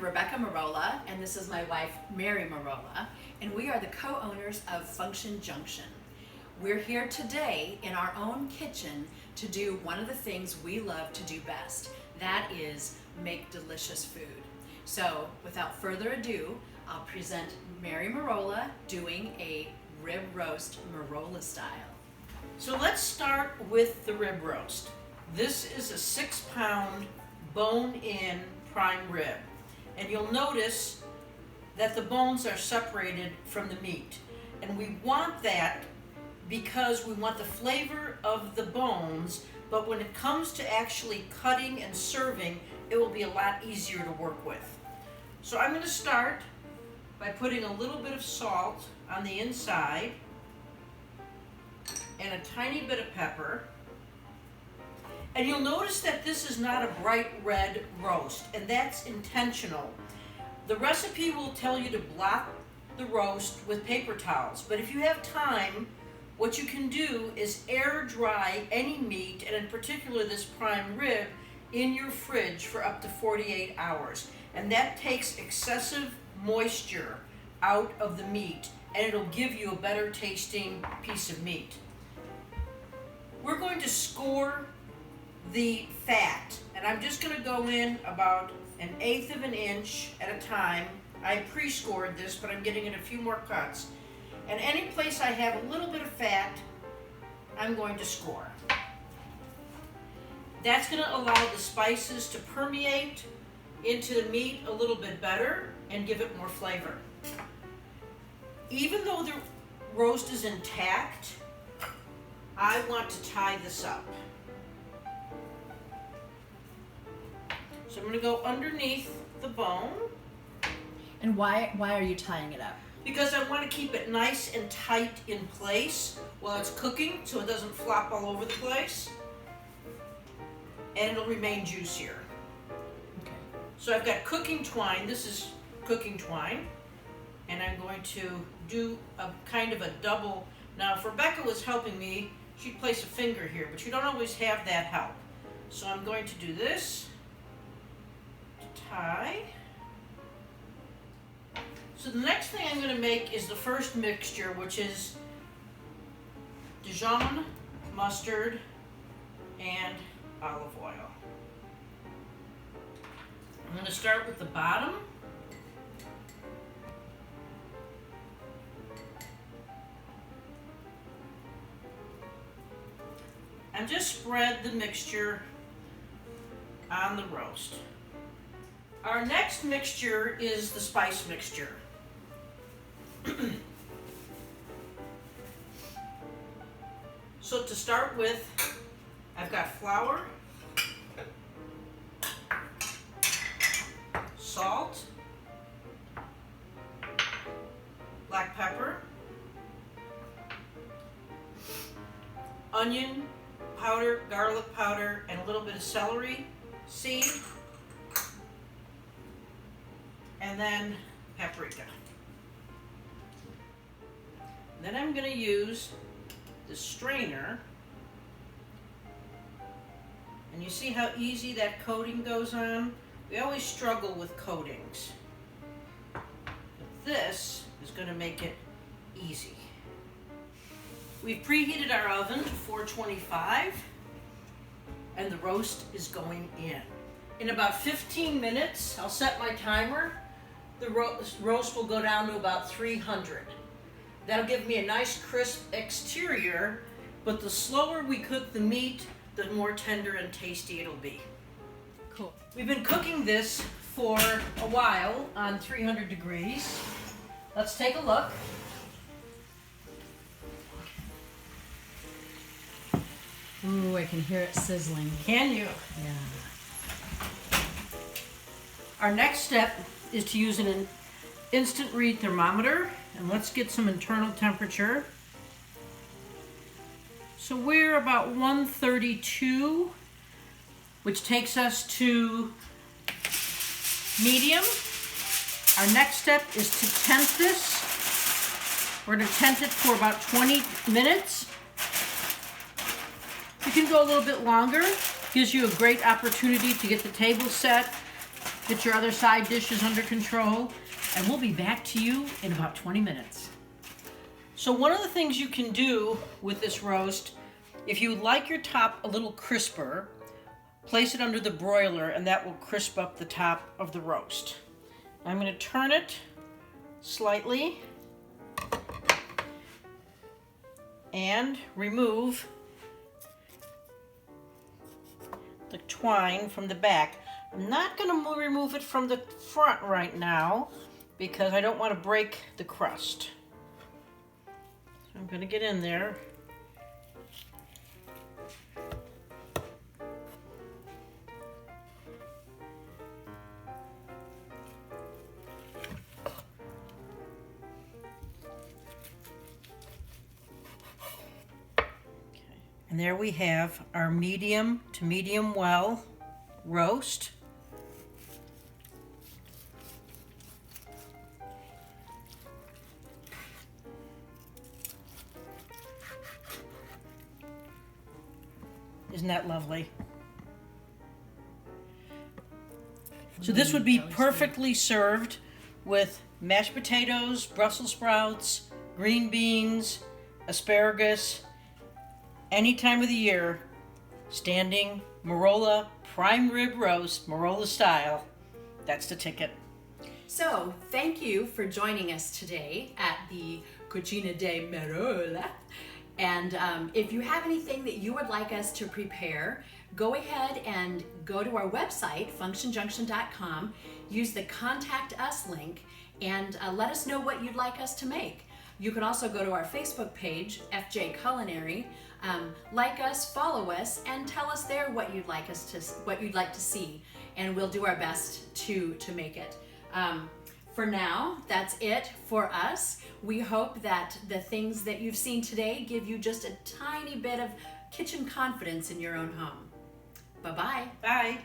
Rib-Merola, and this is my wife, Mary-Merola, and we are the co-owners of Function Junction. We're here today in our own kitchen to do one of the things we love to do best. That is make delicious food. So without further ado, I'll present Mary-Merola doing a rib roast Merola style. So let's start with the rib roast. This is a 6-pound bone-in prime rib. And you'll notice that the bones are separated from the meat. And we want that because we want the flavor of the bones, but when it comes to actually cutting and serving, it will be a lot easier to work with. So I'm going to start by putting a little bit of salt on the inside and a tiny bit of pepper. And you'll notice that this is not a bright red roast, and that's intentional. The recipe will tell you to block the roast with paper towels, but if you have time, what you can do is air dry any meat, and in particular this prime rib, in your fridge for up to 48 hours. And that takes excessive moisture out of the meat, and it'll give you a better tasting piece of meat. We're going to score the fat, and I'm just going to go in about 1/8 of an inch at a time. I pre-scored this, but I'm getting in a few more cuts. And any place I have a little bit of fat, I'm going to score. That's going to allow the spices to permeate into the meat a little bit better and give it more flavor. Even though the roast is intact, I want to tie this up. So I'm going to go underneath the bone. And why are you tying it up? Because I want to keep it nice and tight in place while it's cooking so it doesn't flop all over the place. And it'll remain juicier. Okay. So I've got cooking twine. This is cooking twine. And I'm going to do a kind of a double. Now if Rebecca was helping me, she'd place a finger here, but you don't always have that help. So I'm going to do this to tie. So the next thing I'm going to make is the first mixture, which is Dijon mustard and olive oil. I'm going to start with the bottom. And just spread the mixture on the roast. Our next mixture is the spice mixture. So to start with, I've got flour, salt, black pepper, onion powder, garlic powder, and a little bit of celery seed, and then paprika. Then I'm going to use the strainer, and you see how easy that coating goes on? We always struggle with coatings, but this is going to make it easy. We've preheated our oven to 425, and the roast is going in. In about 15 minutes, I'll set my timer. The roast will go down to about 300. That'll give me a nice crisp exterior, but the slower we cook the meat, the more tender and tasty it'll be. Cool. We've been cooking this for a while on 300 degrees. Let's take a look. Ooh, I can hear it sizzling. Can you? Yeah. Our next step is to use an instant read thermometer, and let's get some internal temperature. So we're about 132, which takes us to medium. Our next step is to tent this. We're going to tent it for about 20 minutes. You can go a little bit longer. Gives you a great opportunity to get the table set. Get your other side dishes under control, and we'll be back to you in about 20 minutes. So one of the things you can do with this roast, if you like your top a little crisper, place it under the broiler and that will crisp up the top of the roast. I'm going to turn it slightly and remove the twine from the back. I'm not going to remove it from the front right now because I don't want to break the crust. So I'm going to get in there. And there we have our medium to medium well roast. Isn't that lovely? So this would be perfectly served with mashed potatoes, Brussels sprouts, green beans, asparagus, any time of the year. Standing Merola prime rib roast, Merola style. That's the ticket. So, thank you for joining us today at the Cucina de Merola. And if you have anything that you would like us to prepare, go ahead and go to our website, functionjunction.com, use the Contact Us link, and let us know what you'd like us to make. You can also go to our Facebook page, FJ Culinary, like us, follow us, and tell us there what you'd like to see, and we'll do our best to make it. For now, that's it for us. We hope that the things that you've seen today give you just a tiny bit of kitchen confidence in your own home. Bye-bye. Bye.